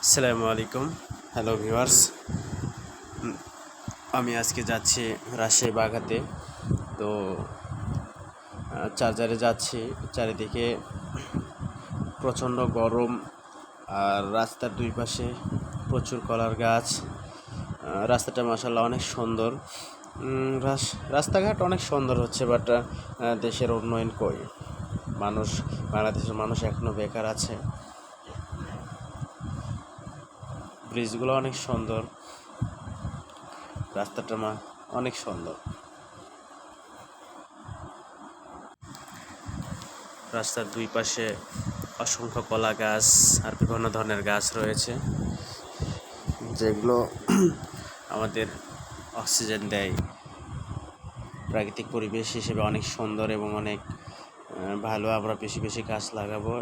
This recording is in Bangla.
আসসালামু আলাইকুম। হ্যালো ভিউয়ার্স, আমি আজকে যাচ্ছি রাজশাহী বাঘাতে। তো চার্জারে যাচ্ছি, চারিদিকে প্রচণ্ড গরম আর রাস্তার দুই পাশে প্রচুর কলার গাছ। রাস্তাটা মাশাআল্লাহ অনেক সুন্দর। রাস্তাঘাট অনেক সুন্দর হচ্ছে, বাট দেশের উন্নয়ন কই? বাংলাদেশের মানুষ এখনও বেকার আছে। ব্রিজগুলো অনেক সুন্দর, রাস্তাটা অনেক সুন্দর। রাস্তার দুই পাশে অসংখ্য কলা গাছ আর বিভিন্ন ধরনের গাছ রয়েছে, যেগুলো আমাদের অক্সিজেন দেয়। প্রাকৃতিক পরিবেশ হিসেবে অনেক সুন্দর এবং অনেক ভালো। আমরা বেশি বেশি গাছ লাগাবো।